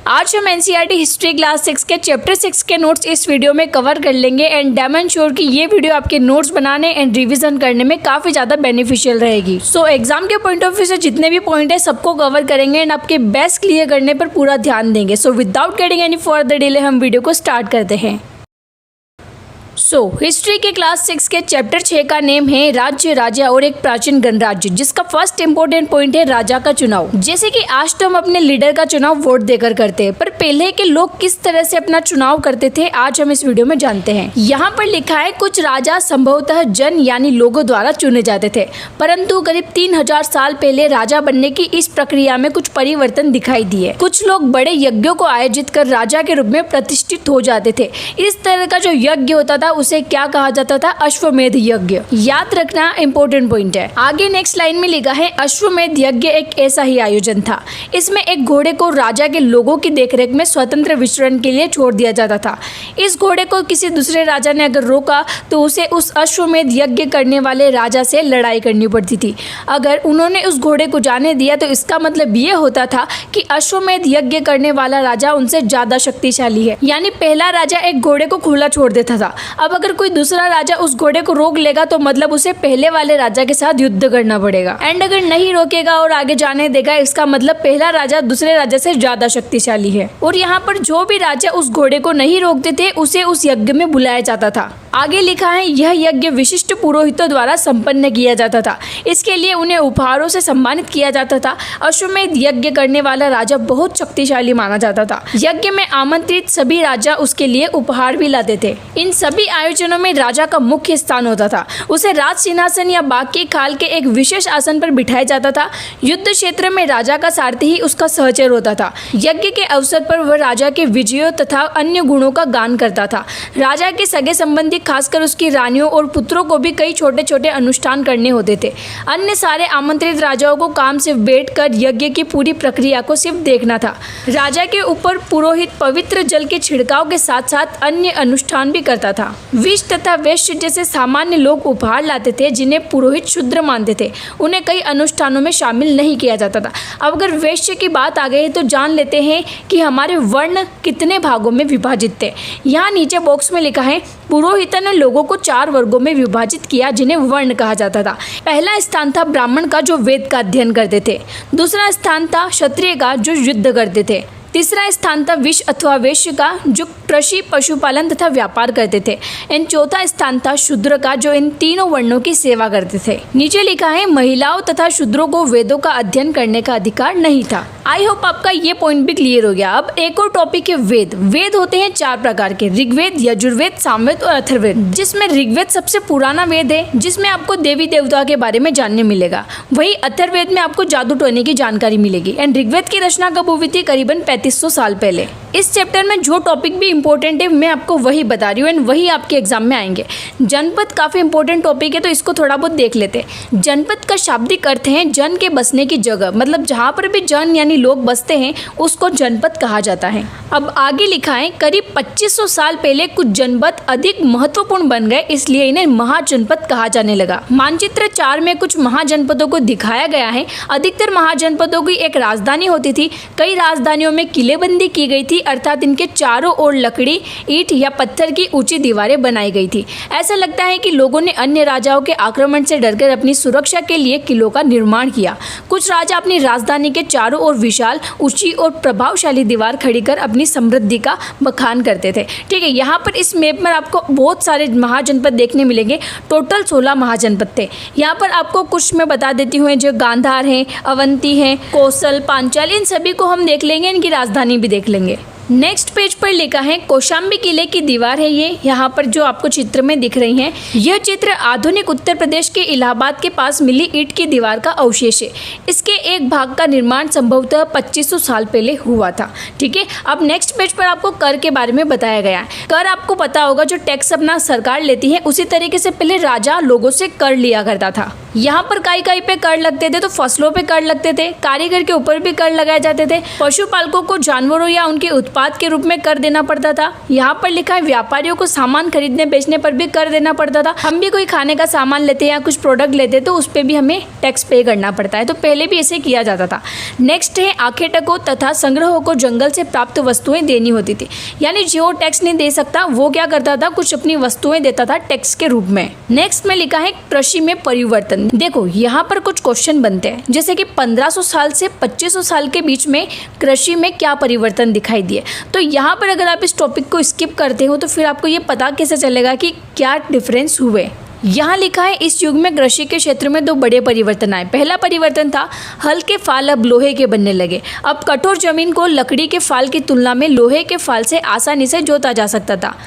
आज हम NCERT history class 6 के चैप्टर 6 के नोट्स इस वीडियो में कवर कर लेंगे एंड डैम श्योर कि ये वीडियो आपके नोट्स बनाने एंड रिवीजन करने में काफ़ी ज़्यादा बेनिफिशियल रहेगी। सो एग्जाम के पॉइंट ऑफ व्यू से जितने भी पॉइंट है सबको कवर करेंगे एंड आपके बेस्ट क्लियर करने पर पूरा ध्यान देंगे। So without getting any further delay हम वीडियो को स्टार्ट करते हैं। हिस्ट्री के क्लास 6 के चैप्टर 6 का नेम है राज्य, राजा और एक प्राचीन गणराज्य, जिसका फर्स्ट इंपॉर्टेंट पॉइंट है राजा का चुनाव। जैसे कि आज तो हम अपने लीडर का चुनाव वोट देकर करते हैं, पर पहले के लोग किस तरह से अपना चुनाव करते थे आज हम इस वीडियो में जानते हैं। यहाँ पर लिखा है कुछ राजा संभवतः जन यानी लोगों द्वारा चुने जाते थे, परंतु करीब 3000 साल पहले राजा बनने की इस प्रक्रिया में कुछ परिवर्तन दिखाई दिए। कुछ लोग बड़े यज्ञों को आयोजित कर राजा के रूप में प्रतिष्ठित हो जाते थे। इस तरह का जो यज्ञ होता था उसे क्या कहा जाता था? अश्वमेध यज्ञ। याद रखना इंपॉर्टेंट पॉइंट है। आगे नेक्स्ट लाइन में लिखा है अश्वमेध यज्ञ एक ऐसा ही आयोजन था। इसमें एक घोड़े को राजा के लोगों की देखरेख में स्वतंत्र विचरण के लिए छोड़ दिया जाता था। इस घोड़े को किसी दूसरे राजा ने अगर रोका तो उसे उस अश्वमेध यज्ञ करने वाले राजा से लड़ाई करनी पड़ती थी। अगर उन्होंने उस घोड़े को जाने दिया तो इसका मतलब ये होता था कि अश्वमेध यज्ञ करने वाला राजा उनसे ज्यादा शक्तिशाली है, यानी पहला राजा एक घोड़े को खुला छोड़ देता था। अब अगर कोई दूसरा राजा उस घोड़े को रोक लेगा तो मतलब उसे पहले वाले राजा के साथ युद्ध करना पड़ेगा, एंड अगर नहीं रोकेगा और आगे जाने देगा इसका मतलब पहला राजा दूसरे राजा से ज्यादा शक्तिशाली है। और यहाँ पर जो भी राजा उस घोड़े को नहीं रोकते थे उसे उस यज्ञ में बुलाया जाता था। आगे लिखा है यह यज्ञ विशिष्ट पुरोहितों द्वारा संपन्न किया जाता था। इसके लिए उन्हें उपहारों से सम्मानित किया जाता था। अश्वमेध यज्ञ करने वाला राजा बहुत शक्तिशाली माना जाता था। यज्ञ में आमंत्रित सभी राजा उसके लिए उपहार भी लाते थे। इन सभी आयोजनों में राजा का मुख्य स्थान होता था। उसे राज सिंहासन या बाकी खाल के एक विशेष आसन पर बिठाया जाता था। युद्ध क्षेत्र में राजा का सारथी ही उसका सहचर होता था। यज्ञ के अवसर पर वह राजा के विजयों तथा अन्य गुणों का गान करता था। राजा के सगे संबंधी खासकर उसकी रानियों और पुत्रों को भी कई छोटे छोटे अनुष्ठान करने होते थे। अन्य सारे आमंत्रित राजाओं को काम सिर्फ बैठकर यज्ञ की पूरी प्रक्रिया को सिर्फ देखना था। राजा के ऊपर पुरोहित पवित्र जल के छिड़काव के साथ साथ अन्य अनुष्ठान भी करता था। विष तथा वैश्य जैसे सामान्य लोग उपहार लाते थे जिन्हें पुरोहित शूद्र मानते थे। उन्हें कई अनुष्ठानों में शामिल नहीं किया जाता था। अब अगर वैश्य की बात आ गई तो जान लेते हैं कि हमारे वर्ण कितने भागों में विभाजित थे। यहाँ नीचे बॉक्स में लिखा है पुरोहितों ने लोगों को 4 वर्गों में विभाजित किया जिन्हें वर्ण कहा जाता था। पहला स्थान था ब्राह्मण का जो वेद का अध्ययन करते थे। दूसरा स्थान था क्षत्रिय का जो युद्ध करते थे। तीसरा स्थान था विष अथवा वैश्य का जो कृषि पशुपालन तथा व्यापार करते थे। एंड चौथा स्थान था शूद्र का जो इन तीनों वर्णों की सेवा करते थे। नीचे लिखा है महिलाओं तथा शूद्रों को वेदों का अध्ययन करने का अधिकार नहीं था। आई होप आपका ये पॉइंट भी क्लियर हो गया। अब एक और टॉपिक है वेद। वेद होते हैं 4 प्रकार के, ऋग्वेद, यजुर्वेद, सामवेद और अथर्ववेद, जिसमें ऋग्वेद सबसे पुराना वेद है जिसमें आपको देवी देवता के बारे में जानने मिलेगा। वही अथर्ववेद में आपको जादू टोने की जानकारी मिलेगी। एंड ऋग्वेद की रचना कब हुई थी? करीबन 3500 साल पहले। इस चैप्टर में जो टॉपिक भी इंपॉर्टेंट है मैं आपको वही बता रही हूँ एंड वही आपके एग्जाम में आएंगे। जनपद काफी इंपॉर्टेंट टॉपिक है तो इसको थोड़ा बहुत देख लेते हैं। जनपद का शाब्दिक अर्थ है जन के बसने की जगह, मतलब जहाँ पर भी जन यानी लोग बसते हैं उसको जनपद कहा जाता है। अब आगे लिखा है करीब 2500 साल पहले कुछ जनपद अधिक महत्वपूर्ण बन गए इसलिए इन्हें महाजनपद कहा जाने लगा। मानचित्र 4 में कुछ महाजनपदों को दिखाया गया है। अधिकतर महाजनपदों की एक राजधानी होती थी। कई राजधानियों में किलेबंदी की गई थी, अर्थात इनके चारों ओर लकड़ी, ईंट या पत्थर की ऊंची दीवारें बनाई गई थी। ऐसा लगता है कि लोगों ने अन्य राजाओं के आक्रमण से डरकर अपनी सुरक्षा के लिए किलों का निर्माण किया। कुछ राजा अपनी राजधानी के चारों ओर विशाल, ऊंची और प्रभावशाली दीवार खड़ी कर अपनी समृद्धि का बखान करते थे। ठीक है, यहाँ पर इस मैप में आपको बहुत सारे महाजनपद देखने मिलेंगे। टोटल 16 महाजनपद थे। यहाँ पर आपको कुछ मैं बता देती हूँ, जो गांधार हैं, अवंती हैं, कौशल, पांचाल, इन सभी को हम देख लेंगे, इनकी राजधानी भी देख लेंगे। नेक्स्ट पेज पर लिखा है कौशाम्बी किले की दीवार है ये। यहाँ पर जो आपको चित्र में दिख रही है यह चित्र आधुनिक उत्तर प्रदेश के इलाहाबाद के पास मिली ईंट की दीवार का अवशेष है। इसके एक भाग का निर्माण संभवतः 2500 साल पहले हुआ था। ठीक है, अब नेक्स्ट पेज पर आपको कर के बारे में बताया गया है। कर आपको पता होगा जो टैक्स अपना सरकार लेती है उसी तरीके से पहले राजा लोगों से कर लिया करता था। यहाँ पर कई पे कर लगते थे, तो फसलों पे कर लगते थे, कारीगर के ऊपर भी कर लगाए जाते थे, पशुपालकों को जानवरों या उनके उत्पाद के रूप में कर देना पड़ता था। यहाँ पर लिखा है व्यापारियों को सामान खरीदने बेचने पर भी कर देना पड़ता था। हम भी कोई खाने का सामान लेते हैं या कुछ प्रोडक्ट लेते तो उस पर भी हमें टैक्स पे करना पड़ता है, तो पहले भी ऐसे किया जाता था। नेक्स्ट है आखेटकों तथा संग्रहों को जंगल से प्राप्त वस्तुएं देनी होती थी, यानी जो टैक्स नहीं दे सकता वो क्या करता था, कुछ अपनी वस्तुएं देता था टैक्स के रूप में। नेक्स्ट में लिखा है कृषि में परिवर्तन। देखो यहाँ पर कुछ क्वेश्चन बनते हैं, जैसे कि 1500 साल से 2500 साल के बीच में कृषि में क्या परिवर्तन दिखाई दिए। तो यहाँ पर अगर आप इस टॉपिक को स्किप करते हो तो फिर आपको ये पता कैसे चलेगा कि क्या डिफरेंस हुए। यहाँ लिखा है इस युग में कृषि के क्षेत्र में 2 बड़े परिवर्तन आए। पहला परिवर्तन था हल के फाल अब लोहे के बनने लगे। अब कठोर जमीन को लकड़ी के फाल की तुलना में लोहे के फाल से आसानी से जोता जा सकता था।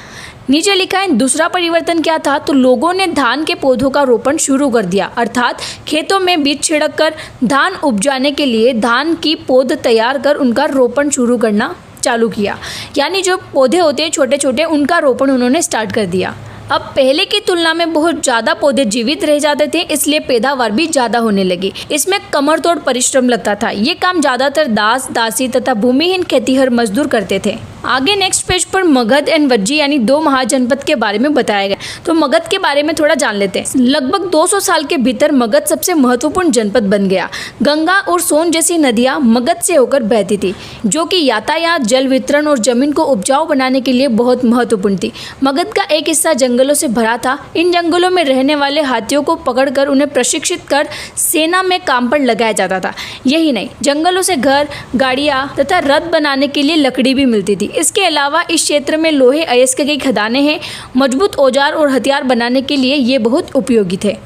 नीचे लिखा है दूसरा परिवर्तन क्या था, तो लोगों ने धान के पौधों का रोपण शुरू कर दिया, अर्थात खेतों में बीज छिड़क कर धान उपजाने के लिए धान की पौध तैयार कर उनका रोपण शुरू करना चालू किया। यानी जो पौधे होते हैं छोटे छोटे, उनका रोपण उन्होंने स्टार्ट कर दिया। अब पहले की तुलना में बहुत ज़्यादा पौधे जीवित रह जाते थे, इसलिए पैदावार भी ज़्यादा होने लगी। इसमें कमरतोड़ परिश्रम लगता था। ये काम ज़्यादातर दास दासी तथा भूमिहीन खेतीहर मजदूर करते थे। आगे नेक्स्ट पेज पर मगध एंड वज्जी यानी 2 महाजनपद के बारे में बताया गया। तो मगध के बारे में थोड़ा जान लेते हैं। लगभग 200 साल के भीतर मगध सबसे महत्वपूर्ण जनपद बन गया। गंगा और सोन जैसी नदियां मगध से होकर बहती थी, जो कि यातायात, जल वितरण और जमीन को उपजाऊ बनाने के लिए बहुत महत्वपूर्ण थी। मगध का एक हिस्सा जंगलों से भरा था। इन जंगलों में रहने वाले हाथियों को पकड़कर उन्हें प्रशिक्षित कर सेना में काम पर लगाया जाता था। यही नहीं, जंगलों से घर, गाड़ियां तथा रथ बनाने के लिए लकड़ी भी मिलती थी। इसके अलावा इस क्षेत्र में लोहे अयस्क की खदानें हैं। मजबूत औजार और हथियार बनाने के लिए ये बहुत उपयोगी थे।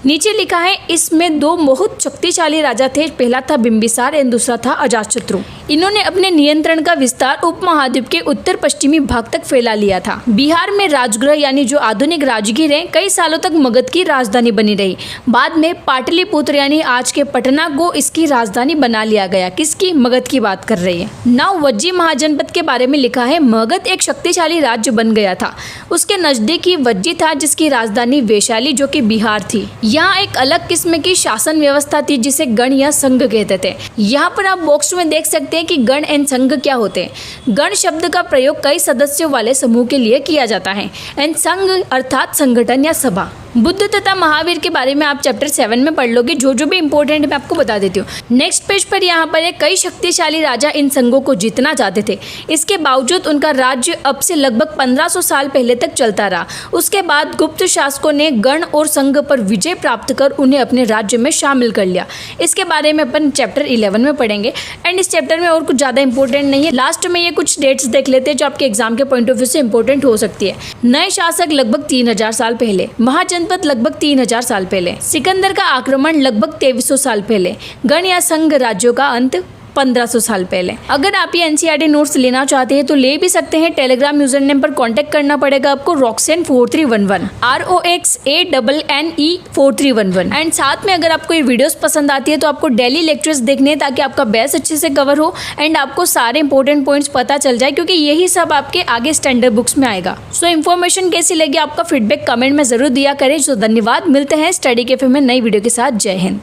नीचे लिखा है इसमें 2 बहुत शक्तिशाली राजा थे। पहला था बिंबिसार और दूसरा था अजातशत्रु। इन्होंने अपने नियंत्रण का विस्तार उपमहाद्वीप के उत्तर पश्चिमी भाग तक फैला लिया था। बिहार में राजगृह यानी जो आधुनिक राजगीर है कई सालों तक मगध की राजधानी बनी रही। बाद में पाटलिपुत्र यानी आज के पटना को इसकी राजधानी बना लिया गया। किसकी? मगध की बात कर रही है। नाउ वज्जी महाजनपद के बारे में लिखा है मगध एक शक्तिशाली राज्य बन गया था। उसके नजदीक ही वज्जी था जिसकी राजधानी वैशाली जो कि बिहार थी। यहाँ एक अलग किस्म की शासन व्यवस्था थी जिसे गण या संघ कहते थे। यहाँ पर आप बॉक्स में देख सकते हैं कि गण एंड संघ क्या होते हैं। गण शब्द का प्रयोग कई सदस्यों वाले समूह के लिए किया जाता है एंड संघ अर्थात संगठन या सभा। बुद्ध तथा महावीर के बारे में आप चैप्टर 7 में पढ़ लोगे। जो जो भी इंपॉर्टेंट है मैं आपको बता देती हूँ। नेक्स्ट पेज पर यहाँ पर कई शक्तिशाली राजा इन संघों को जीतना चाहते थे। इसके बावजूद उनका राज्य अब से लगभग 1500 साल पहले तक चलता रहा। उसके बाद गुप्त शासकों ने गण और संघ पर विजय प्राप्त कर उन्हें अपने राज्य में शामिल कर लिया। इसके बारे में अपन चैप्टर 11 में पढ़ेंगे एंड इस चैप्टर में और कुछ ज़्यादा इंपॉर्टेंट नहीं है। लास्ट में ये कुछ डेट्स देख लेते हैं जो आपके एग्जाम के पॉइंट ऑफ व्यू से इंपॉर्टेंट हो सकती है। नए शासक लगभग 3000 साल पहले, महाजनपद लगभग 3000 साल पहले, सिकंदर का आक्रमण लगभग 2300 साल पहले, गण या संघ राज्यों का अंत 1500 साल पहले। अगर आप ये एनसीईआरटी नोट्स लेना चाहते हैं तो ले भी सकते हैं। टेलीग्राम यूजर नेम पर कांटेक्ट करना पड़ेगा आपको roxanne4311 ROXANNE4311 एंड साथ में अगर आपको ये वीडियोस पसंद आती है तो आपको डेली लेक्चर्स देखने हैं ताकि आपका बेस अच्छे से कवर हो एंड आपको सारे इंपॉर्टेंट पॉइंट्स पता चल जाए क्योंकि यही सब आपके आगे स्टैंडर्ड बुक्स में आएगा। सो इन्फॉर्मेशन कैसी लगी आपका फीडबैक कमेंट में जरूर दिया करें। सो धन्यवाद, मिलते हैं स्टडी कैफे में नई वीडियो के साथ। जय हिंद।